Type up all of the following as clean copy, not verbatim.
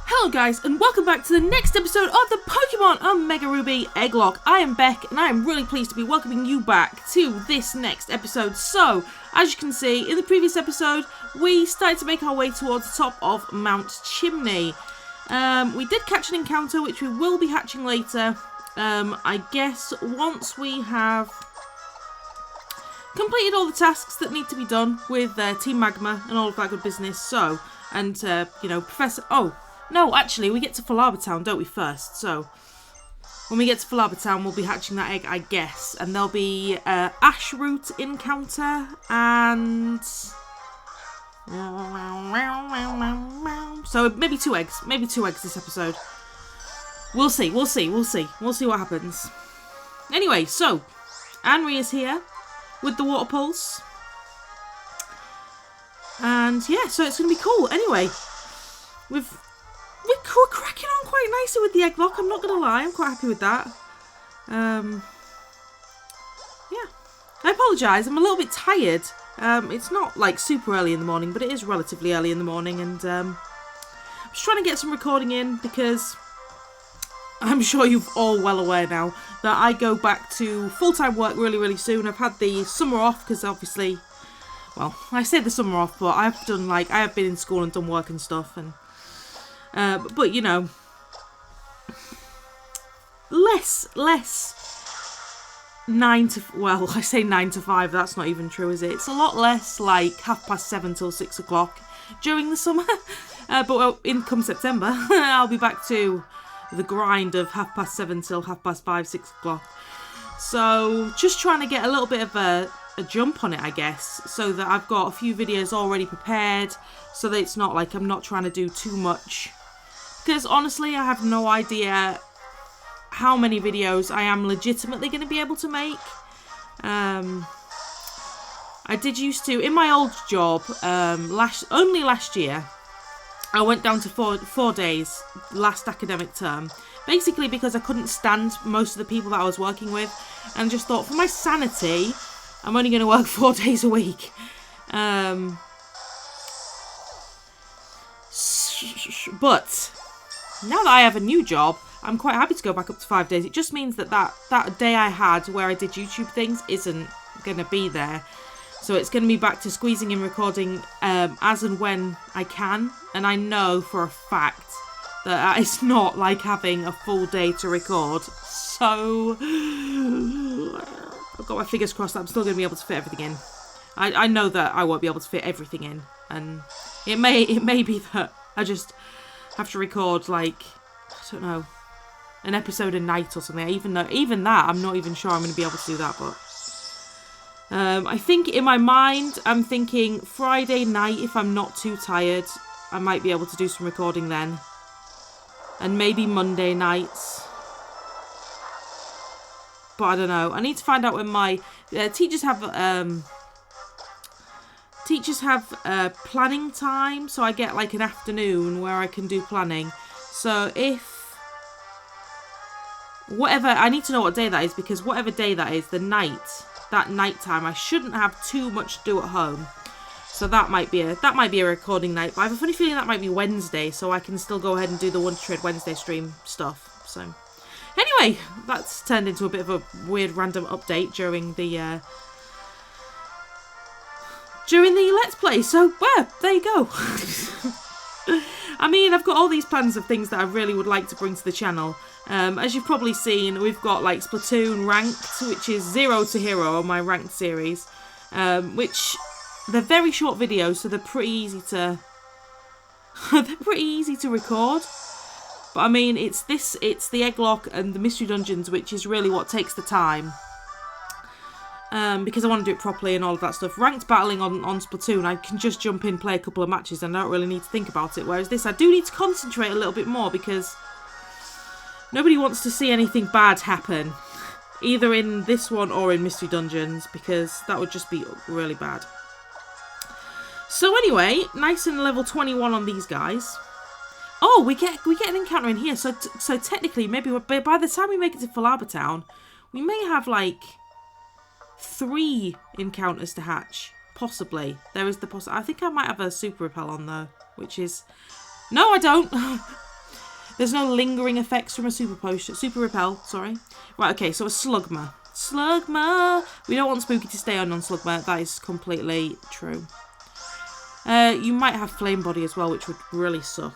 Hello guys, and welcome back to the next episode of the Pokemon Omega Ruby Egglocke. I am Beck, and I am really pleased to be welcoming you back to this next episode. So, as you can see, in the previous episode, we started to make our way towards the top of Mount Chimney. We did catch an encounter, which we will be hatching later. I guess once we have completed all the tasks that need to be done with Team Magma and all of that good business. So, and, you know, Professor... Oh, no, actually, we get to Falaba Town, don't we, first? So, when we get to Falaba Town, we'll be hatching that egg, I guess. And there'll be Ash Root encounter and... So, maybe two eggs. Maybe two eggs this episode. We'll see, we'll see, we'll see. We'll see what happens. Anyway, so, Anri is here with the Water Pulse. And, yeah, so it's going to be cool. Anyway, we're cracking on quite nicely with the Egglocke, I'm not going to lie. I'm quite happy with that. Yeah. I apologise, I'm a little bit tired. It's not, like, super early in the morning, but it is relatively early in the morning. And I'm just trying to get some recording in because I'm sure you're all well aware now that I go back to full-time work really, really soon. I've had the summer off because obviously, well, I say the summer off, but I have been in school and done work and stuff, and but you know, less 9 to, well, I say 9 to 5, that's not even true, is it? It's a lot less like 7:30 till 6 o'clock during the summer. But come September, I'll be back to the grind of 7:30 till 5:30, 6 o'clock. So just trying to get a little bit of a jump on it, I guess, so that I've got a few videos already prepared, so that it's not like I'm not trying to do too much. Because honestly, I have no idea how many videos I am legitimately going to be able to make. I did used to, in my old job, only last year, I went down to four days last academic term, basically because I couldn't stand most of the people that I was working with, and just thought, for my sanity, I'm only going to work 4 days a week. But now that I have a new job, I'm quite happy to go back up to 5 days. It just means that day I had where I did YouTube things isn't going to be there. So it's going to be back to squeezing in recording as and when I can. And I know for a fact that it's not like having a full day to record. So I've got my fingers crossed that I'm still going to be able to fit everything in. I know that I won't be able to fit everything in. And it may be that I just have to record, like, I don't know, an episode a night or something. Even that, I'm not even sure I'm going to be able to do that. But I think in my mind, I'm thinking Friday night, if I'm not too tired, I might be able to do some recording then. And maybe Monday nights. But I don't know. I need to find out when my teachers have planning time, so I get like an afternoon where I can do planning. So if whatever, I need to know what day that is, because whatever day that is, that night time, I shouldn't have too much to do at home. So that might be a recording night. But I have a funny feeling that might be Wednesday, so I can still go ahead and do the Wonder Trade Wednesday stream stuff. So anyway, that's turned into a bit of a weird random update during the Let's Play. So, well, there you go. I mean, I've got all these plans of things that I really would like to bring to the channel. As you've probably seen, we've got like Splatoon Ranked, which is 0 to Hero on my Ranked series, which they're very short videos, so they're pretty easy to record. But I mean, it's the Egglocke and the Mystery Dungeons, which is really what takes the time. Because I want to do it properly and all of that stuff. Ranked battling on Splatoon, I can just jump in, play a couple of matches, and I don't really need to think about it. Whereas this, I do need to concentrate a little bit more, because nobody wants to see anything bad happen, either in this one or in Mystery Dungeons, because that would just be really bad. So anyway, nice and level 21 on these guys. Oh, we get an encounter in here. So technically, maybe by the time we make it to Falaba Town, we may have like 3 encounters to hatch. Possibly. There is the I think I might have a super repel on though, which is... No, I don't. There's no lingering effects from a super potion. Super repel, sorry. Right, okay, so a Slugma. Slugma! We don't want Spooky to stay on Slugma. That is completely true. You might have Flame Body as well, which would really suck.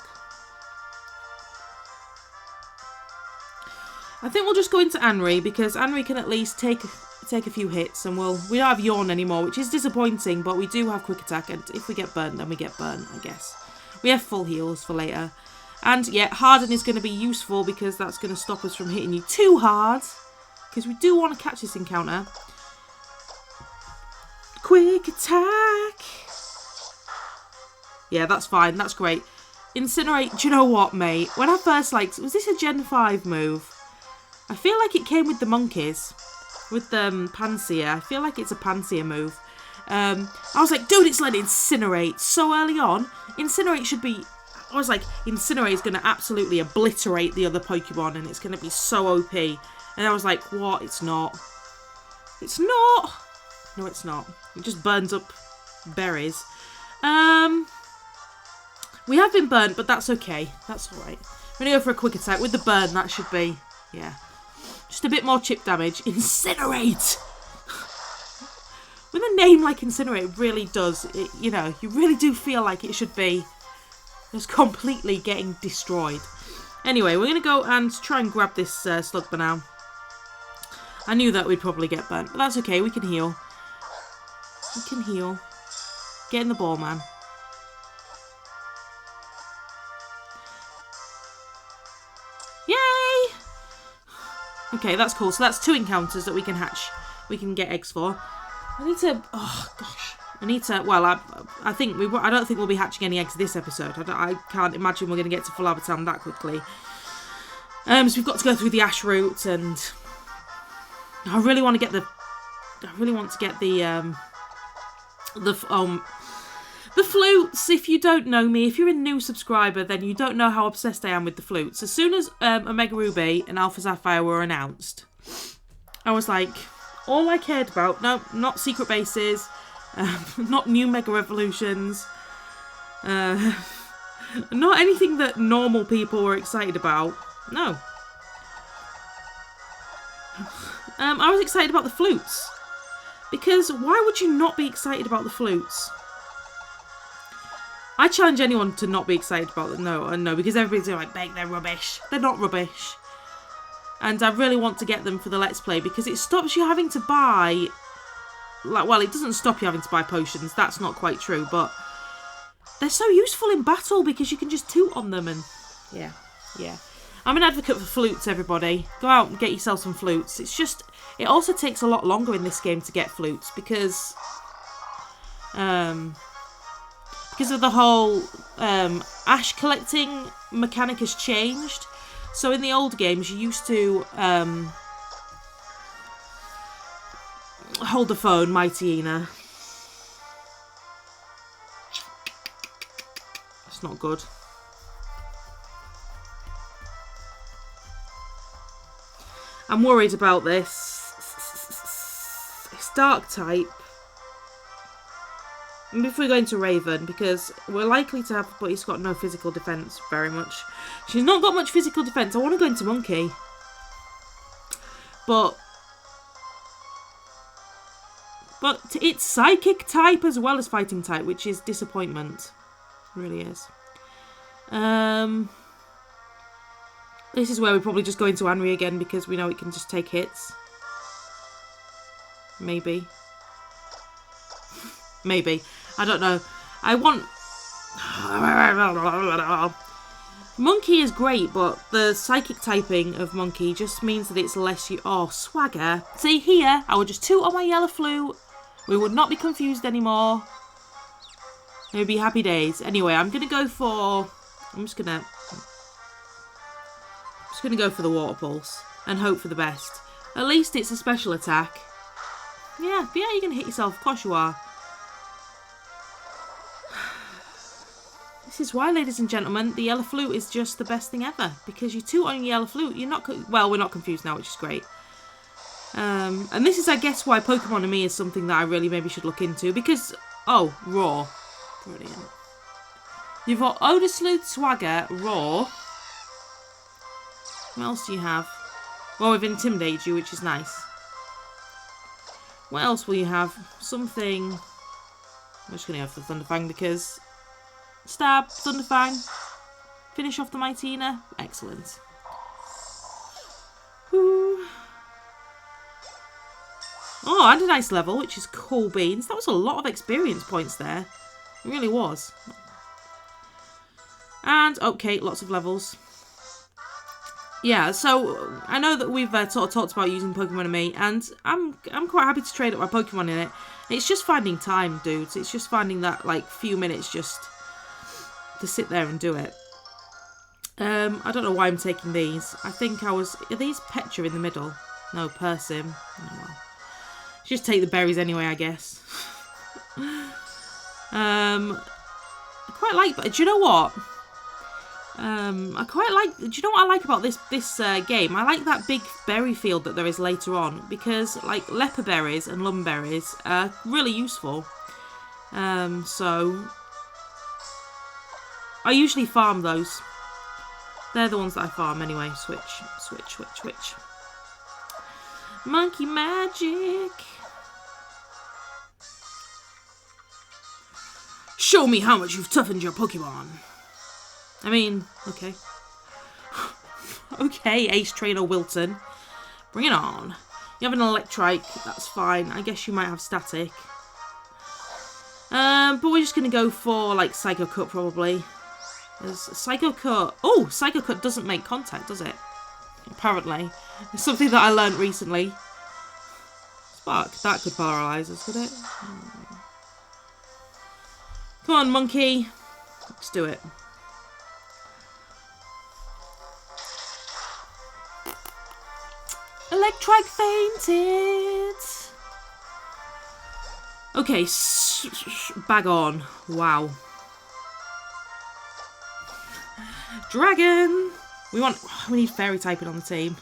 I think we'll just go into Anri, because Anri can at least take a few hits, and we don't have Yawn anymore, which is disappointing, but we do have Quick Attack, and if we get burnt, then we get burnt, I guess. We have full heals for later. And yeah, Harden is going to be useful, because that's going to stop us from hitting you too hard, because we do want to catch this encounter. Quick Attack! Yeah, that's fine, that's great. Incinerate, do you know what, mate? When I first, was this a Gen 5 move? I feel like it came with the monkeys, with the Panseer. I feel like it's a Panseer move. I was like, dude, it's letting Incinerate so early on. Incinerate should be... I was like, Incinerate is going to absolutely obliterate the other Pokemon, and it's going to be so OP. And I was like, what? It's not. It's not. No, it's not. It just burns up berries. We have been burnt, but that's okay. That's alright. I'm going to go for a Quick Attack. With the burn, that should be... yeah. Just a bit more chip damage. Incinerate! With a name like Incinerate, it really does. You know, you really do feel like it should be just completely getting destroyed. Anyway, we're going to go and try and grab this Slugma now. I knew that we'd probably get burnt, but that's okay. We can heal. We can heal. Get in the ball, man. Yay! Okay, that's cool. So that's 2 encounters that we can hatch. We can get eggs for. I need to... oh, gosh. I need to... well, I think I don't think we'll be hatching any eggs this episode. I can't imagine we're going to get to full Abatam that quickly. So we've got to go through the Ash route, and... I really want to get the... I really want to get the flutes. If you don't know me, if you're a new subscriber, then you don't know how obsessed I am with the flutes. As soon as Omega Ruby and Alpha Sapphire were announced, I was like, all I cared about, no, not secret bases, not new Mega Revolutions, not anything that normal people were excited about. No. I was excited about the flutes. Because why would you not be excited about the flutes? I challenge anyone to not be excited about them. No, because everybody's like, they're rubbish. They're not rubbish. And I really want to get them for the Let's Play, because it stops you having to buy... well, it doesn't stop you having to buy potions. That's not quite true, but... they're so useful in battle, because you can just toot on them and... yeah. I'm an advocate for flutes, everybody. Go out and get yourself some flutes. It's just... it also takes a lot longer in this game to get flutes, because of the whole ash collecting mechanic has changed. So in the old games, you used to hold the phone, Mighty Ina. It's not good. I'm worried about this. It's dark type. And if we're going to Raven, because we're likely to have, but he's got no physical defense very much. She's not got much physical defense. I want to go into Monkey. But it's psychic type as well as fighting type, which is disappointment. It really is. This is where we probably just go into Anri again, because we know it can just take hits. Maybe. Maybe. I don't know. I want... Monkey is great, but the psychic typing of Monkey just means that it's less... oh, swagger. See, here, I would just toot on my yellow flute. We would not be confused anymore. It would be happy days. Anyway, I'm going to go for... I'm just going to go for the Water Pulse and hope for the best. At least it's a special attack. Yeah, you're going to hit yourself. Of course you are. This is why, ladies and gentlemen, the yellow flute is just the best thing ever. Because you toot on your yellow flute, you're not... well, we're not confused now, which is great. And this is, I guess, why Pokemon to me is something that I really maybe should look into. Because... oh, Raw. Brilliant. You've got Odor Sleuth, Swagger, Raw... What else do you have? Well, we've intimidated you, which is nice. What else will you have? Something... I'm just going to go for the Thunderfang because... Stab, Thunderfang. Finish off the Mightyena. Excellent. Whew. Oh, and a nice level, which is cool beans. That was a lot of experience points there. It really was. And, okay, lots of levels. Yeah, so I know that we've sort of talked about using Pokemon and I'm quite happy to trade up my Pokemon in it. It's just finding time, dudes. It's just finding that, like, few minutes just to sit there and do it. I don't know why I'm taking these. I think I was... Are these Petra in the middle? No, Persim. Oh, well. Just take the berries anyway, I guess. I quite like... But do you know what? I quite like... Do you know what I like about this game? I like that big berry field that there is later on. Because, like, leper berries and lumberries are really useful. So... I usually farm those. They're the ones that I farm anyway. Switch, switch, switch, switch. Monkey magic. Show me how much you've toughened your Pokemon. I mean, okay. Okay, Ace Trainer Wilton. Bring it on. You have an Electrike, that's fine. I guess you might have Static. But we're just going to go for, like, Psycho Cut, probably. There's Psycho Cut. Oh, Psycho Cut doesn't make contact, does it? Apparently. It's something that I learned recently. Spark, that could paralyse us, could it? Come on, monkey. Let's do it. Electrike fainted. Okay, bag on. Wow. Dragon. We need fairy typing on the team.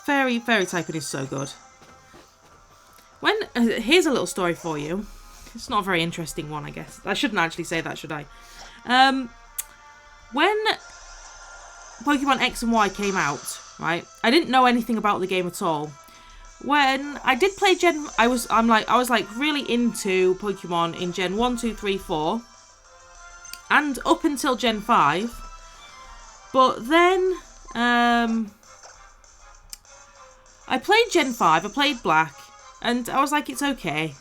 Fairy typing is so good. Here's a little story for you. It's not a very interesting one, I guess. I shouldn't actually say that, should I? When Pokemon X and Y came out, right? I didn't know anything about the game at all. When I did play I was really into Pokemon in Gen 1, 2, 3, 4. And up until Gen 5. But then I played Gen 5, I played Black, and I was like, it's okay.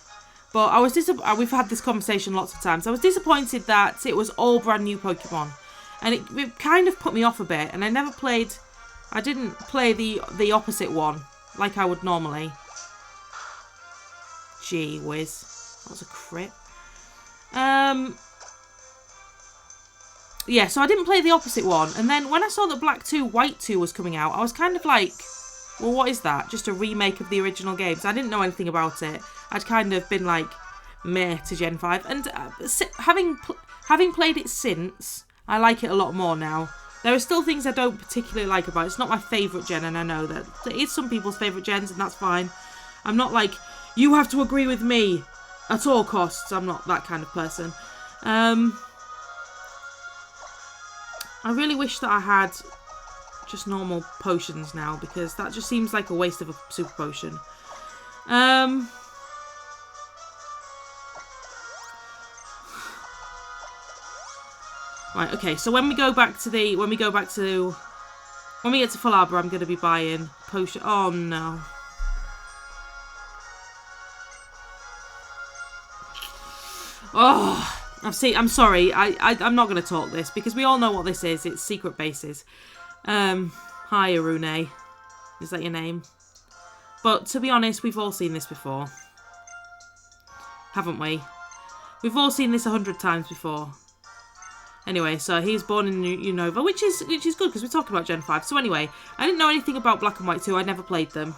But I was we've had this conversation lots of times. I was disappointed that it was all brand new Pokemon. And it kind of put me off a bit. And I didn't play the opposite one like I would normally. Gee whiz. That was a crit. Yeah, so I didn't play the opposite one. And then when I saw that Black 2, White 2 was coming out, I was kind of like, well, what is that? Just a remake of the original games. I didn't know anything about it. I'd kind of been like, meh to Gen 5. And having played it since, I like it a lot more now. There are still things I don't particularly like about it. It's not my favourite gen, and I know that it is some people's favourite gens, and that's fine. I'm not like, you have to agree with me at all costs. I'm not that kind of person. I really wish that I had just normal potions now, because that just seems like a waste of a super potion. Right, okay, so when we get to Full Arbor, I'm going to be buying potion. Oh, no. Oh, I'm sorry. I'm not going to talk this because we all know what this is. It's secret bases. Hi, Arune. Is that your name? But to be honest, we've all seen this before. Haven't we? We've all seen this 100 times before. Anyway, so he's born in Unova, which is good because we're talking about Gen 5. So anyway, I didn't know anything about Black and White 2. I never played them.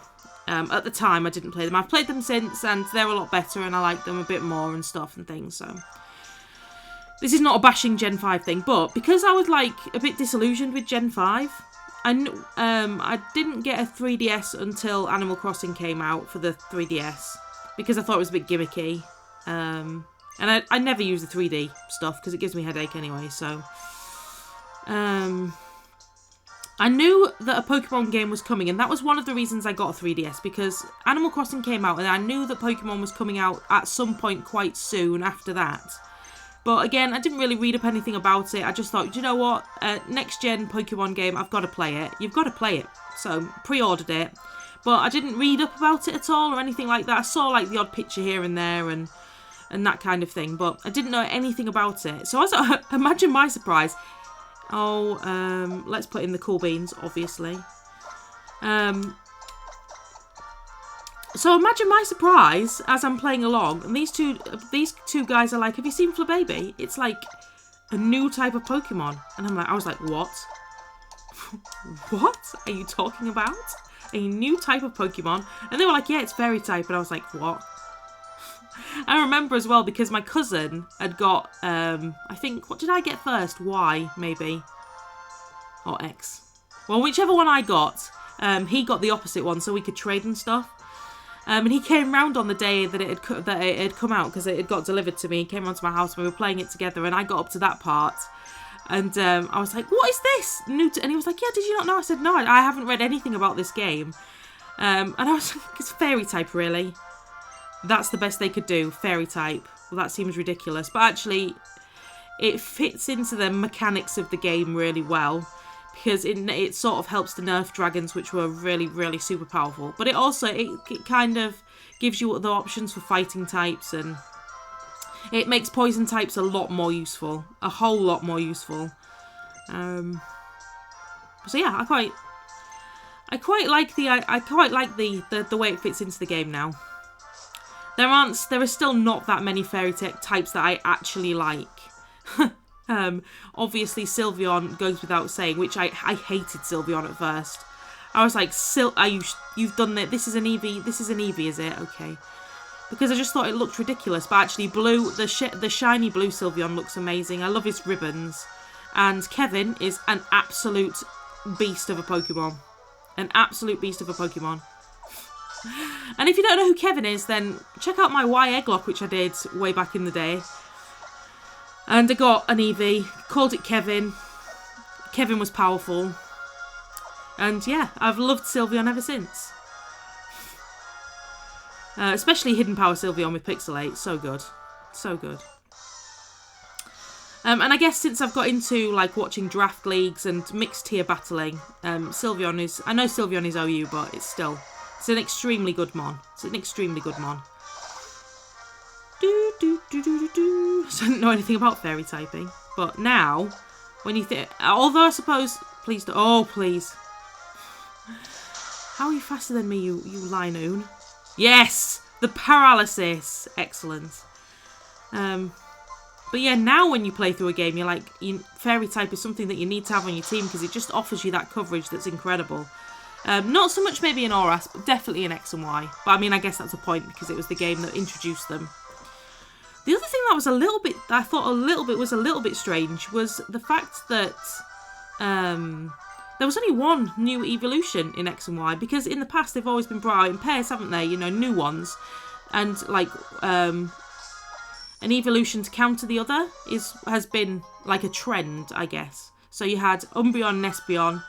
At the time, I didn't play them. I've played them since, and they're a lot better, and I like them a bit more and stuff and things, so... This is not a bashing Gen 5 thing, but because I was, like, a bit disillusioned with Gen 5, I didn't get a 3DS until Animal Crossing came out for the 3DS, because I thought it was a bit gimmicky. And I never use the 3D stuff because it gives me a headache anyway, so... I knew that a Pokemon game was coming, and that was one of the reasons I got a 3DS, because Animal Crossing came out, and I knew that Pokemon was coming out at some point quite soon after that. But again, I didn't really read up anything about it. I just thought, you know what, next gen Pokemon game, I've got to play it. You've got to play it. So, pre-ordered it. But I didn't read up about it at all or anything like that. I saw like the odd picture here and there and that kind of thing, but I didn't know anything about it. So imagine my surprise. Oh, let's put in the cool beans, obviously. So imagine my surprise as I'm playing along, and these two guys are like, "Have you seen Flababy? It's like a new type of Pokemon." And I was like, "What? What are you talking about? A new type of Pokemon?" And they were like, "Yeah, it's fairy type." And I was like, "What?" I remember as well because my cousin had got, I think, what did I get first? Y, maybe. Or X. Well, whichever one I got, he got the opposite one so we could trade and stuff. And he came round on the day that it had come out because it had got delivered to me. He came round to my house and we were playing it together and I got up to that part. And I was like, "What is this?" And he was like, "Yeah, did you not know?" I said, "No, I haven't read anything about this game." And I was like, "It's fairy type, really?" That's the best they could do, fairy type. Well, that seems ridiculous. But actually, it fits into the mechanics of the game really well. Because it sort of helps to nerf dragons, which were really, really super powerful. But it also, it kind of gives you other options for fighting types. And it makes poison types a lot more useful. A whole lot more useful. So yeah, I quite like the way it fits into the game now. There are still not that many fairy types that I actually like. Obviously Sylveon goes without saying, which I hated Sylveon at first. I was like, you've done it, this is an Eevee, is it? Okay. Because I just thought it looked ridiculous, but actually the shiny blue Sylveon looks amazing. I love his ribbons. And Kevin is an absolute beast of a Pokemon. An absolute beast of a Pokemon. And if you don't know who Kevin is, then check out my Y Egglocke, which I did way back in the day. And I got an Eevee, called it Kevin. Kevin was powerful. And yeah, I've loved Sylveon ever since. Especially Hidden Power Sylveon with Pixelate. So good. So good. And I guess since I've got into like watching draft leagues and mixed tier battling, Sylveon is... I know Sylveon is OU, but it's still... It's an extremely good mon. It's an extremely good mon. So I don't know anything about fairy typing. But now, when you think... Although I suppose... Please don't... Oh, please. How are you faster than me, you Linoon? Yes! The paralysis! Excellent. But yeah, now when you play through a game, you're like... Fairy type is something that you need to have on your team because it just offers you that coverage that's incredible. Not so much maybe in ORAS, but definitely in X and Y. But I mean, I guess that's a point because it was the game that introduced them. The other thing that was I thought was a little bit strange was the fact that there was only one new evolution in X and Y, because in the past they've always been brought out in pairs, haven't they? You know, new ones. And like an evolution to counter the other has been like a trend, I guess. So you had Umbreon and Espeon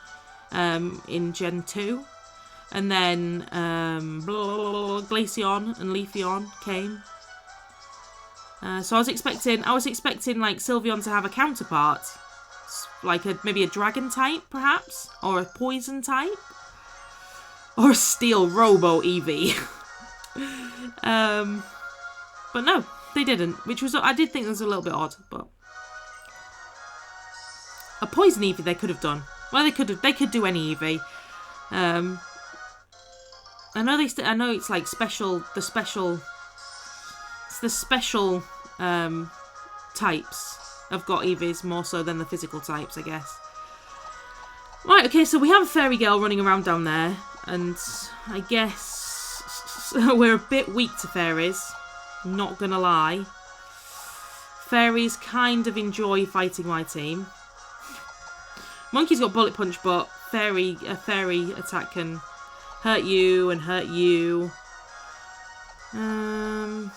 in Gen 2, and then Glaceon and Leafeon came. So I was expecting like Sylveon to have a counterpart, like maybe a dragon type perhaps, or a poison type, or a steel Robo Eevee. But no, they didn't, which was, I did think was a little bit odd. But a poison Eevee they could have done. Well, they could do any Eevee. I know it's like special. The special types have got Eevees more so than the physical types, I guess. Right. Okay. So we have a fairy girl running around down there, and I guess we're a bit weak to fairies. Not gonna lie. Fairies kind of enjoy fighting my team. Monkey's got Bullet Punch, but a fairy attack can hurt you and hurt you. Let's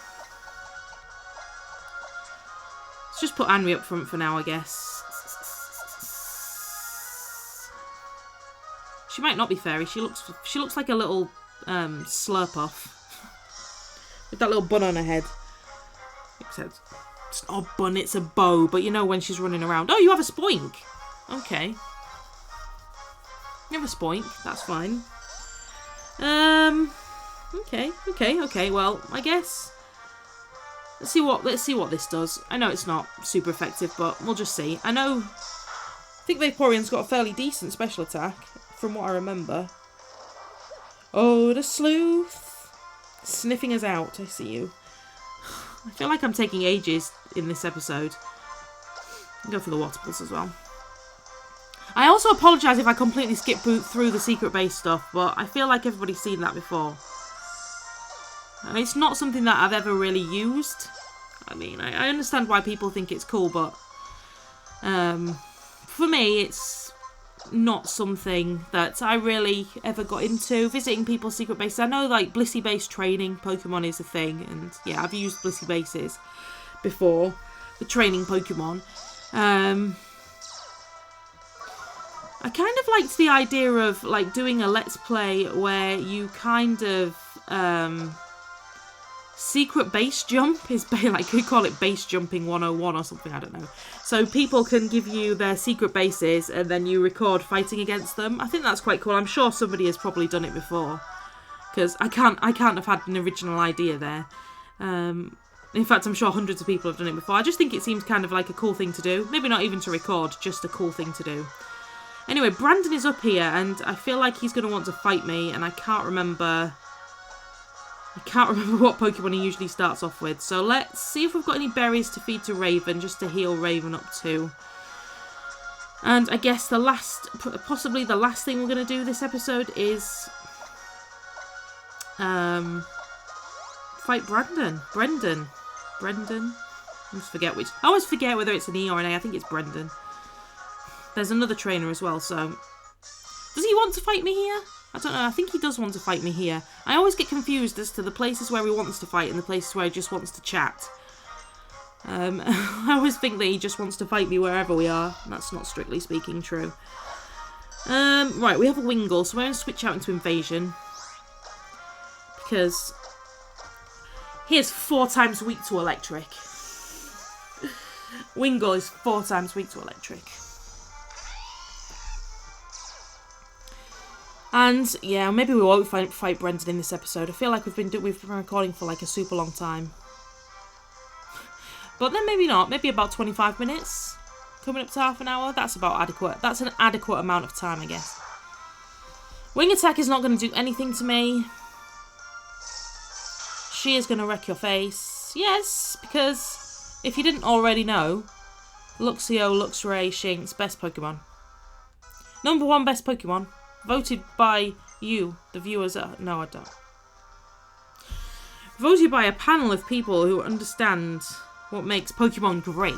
just put Anri up front for now, I guess. She might not be fairy. She looks like a little Slurpuff. With that little bun on her head. Except it's not a bun, it's a bow. But you know when she's running around. Oh, you have a spoink. Okay. You have a spoink. That's fine. Okay. Well, I guess let's see what this does. I know it's not super effective, but we'll just see. I think Vaporeon's got a fairly decent special attack from what I remember. Oh, the sleuth. Sniffing us out. I see you. I feel like I'm taking ages in this episode. I'll go for the water pulse as well. I also apologise if I completely skip through the secret base stuff, but I feel like everybody's seen that before. I mean, it's not something that I've ever really used. I mean, I understand why people think it's cool, but for me, it's not something that I really ever got into. Visiting people's secret bases. I know, like, Blissey-based training Pokemon is a thing, and yeah, I've used Blissey bases before for training Pokemon. I kind of liked the idea of, like, doing a Let's Play where you kind of, secret base jump is, like, we call it base jumping 101 or something, I don't know. So people can give you their secret bases and then you record fighting against them. I think that's quite cool. I'm sure somebody has probably done it before. Because I can't have had an original idea there. In fact, I'm sure hundreds of people have done it before. I just think it seems kind of like a cool thing to do. Maybe not even to record, just a cool thing to do. Anyway, Brendon is up here, and I feel like he's going to want to fight me, and I can't remember what Pokemon he usually starts off with. So let's see if we've got any berries to feed to Raven, just to heal Raven up too. And I guess possibly the last thing we're going to do this episode is fight Brendon. Brendon. I always forget whether it's an E or an A. I think it's Brendon. There's another trainer as well, so... Does he want to fight me here? I don't know, I think he does want to fight me here. I always get confused as to the places where he wants to fight and the places where he just wants to chat. I always think that he just wants to fight me wherever we are. That's not strictly speaking true. Right, we have a Wingull, so we're going to switch out into Invasion. Because he is 4 times weak to Electric. Wingull is 4 times weak to Electric. And yeah, maybe we won't fight Brendon in this episode. I feel like we've been recording for like a super long time. But then maybe not. Maybe about 25 minutes, coming up to half an hour. That's about adequate. That's an adequate amount of time, I guess. Wing attack is not going to do anything to me. She is going to wreck your face. Yes, because if you didn't already know, Luxio, Luxray, Shinx, best Pokemon. Number 1 best Pokemon. Voted by you, the viewers. No, I don't. Voted by a panel of people who understand what makes Pokemon great.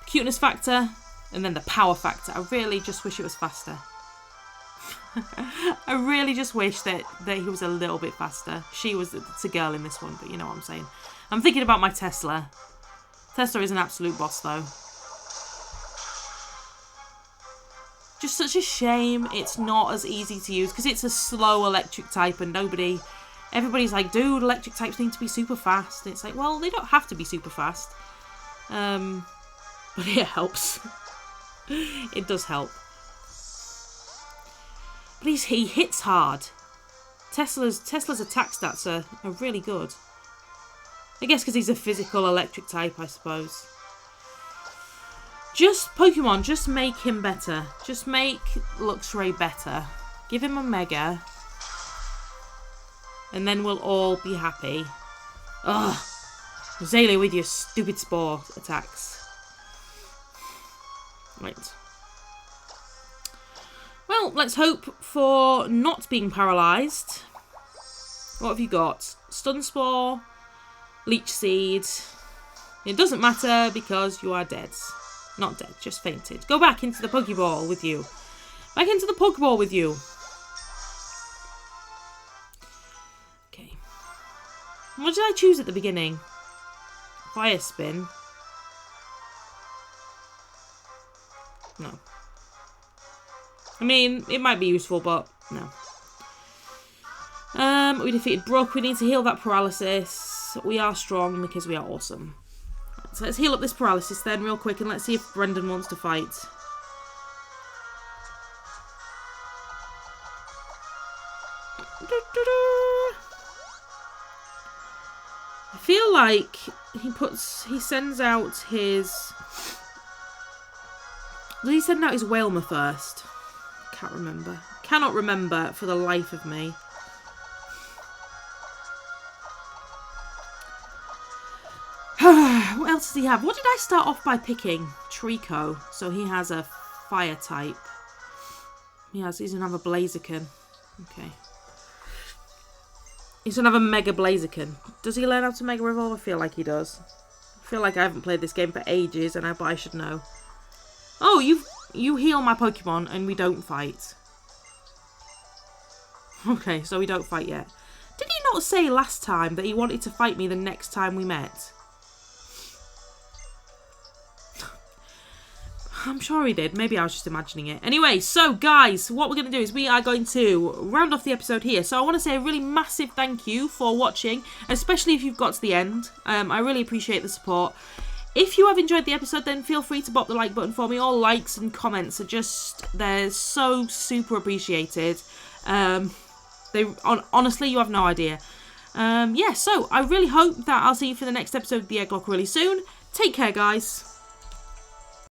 Cuteness factor, and then the power factor. I really just wish it was faster. I really just wish that he was a little bit faster. She was the girl in this one, but you know what I'm saying. I'm thinking about my Tesla. Tesla is an absolute boss, though. Just such a shame it's not as easy to use, because it's a slow electric type and everybody's like, dude, electric types need to be super fast. And it's like, well, they don't have to be super fast. But it helps. It does help. But he hits hard. Tesla's attack stats are really good. I guess because he's a physical electric type, I suppose. Pokemon, just make him better. Just make Luxray better. Give him a Mega. And then we'll all be happy. Ugh. Zaylee with your stupid spore attacks. Right. Well, let's hope for not being paralysed. What have you got? Stun Spore. Leech Seed. It doesn't matter because you are dead. Not dead, just fainted. Go back into the Pokeball with you. Back into the Pokeball with you. Okay. What did I choose at the beginning? Fire Spin. No. I mean, it might be useful, but no. We defeated Brooke. We need to heal that paralysis. We are strong because we are awesome. So let's heal up this paralysis then real quick and let's see if Brendon wants to fight. I feel like he sends out his... Did he send out his Whalmer first? Can't remember. Cannot remember for the life of me. What else does he have? What did I start off by picking? Trico. So he has a fire type. He's another Blaziken. Okay. He's another Mega Blaziken. Does he learn how to Mega Evolve? I feel like he does. I feel like I haven't played this game for ages, but I should know. Oh, you heal my Pokemon and we don't fight. Okay, so we don't fight yet. Did he not say last time that he wanted to fight me the next time we met? I'm sure he did. Maybe I was just imagining it. Anyway, so guys, what we're going to do is we are going to round off the episode here. So I want to say a really massive thank you for watching, especially if you've got to the end. I really appreciate the support. If you have enjoyed the episode, then feel free to pop the like button for me. All likes and comments are they're so super appreciated. Honestly, you have no idea. Yeah, so I really hope that I'll see you for the next episode of the Egglocke really soon. Take care, guys.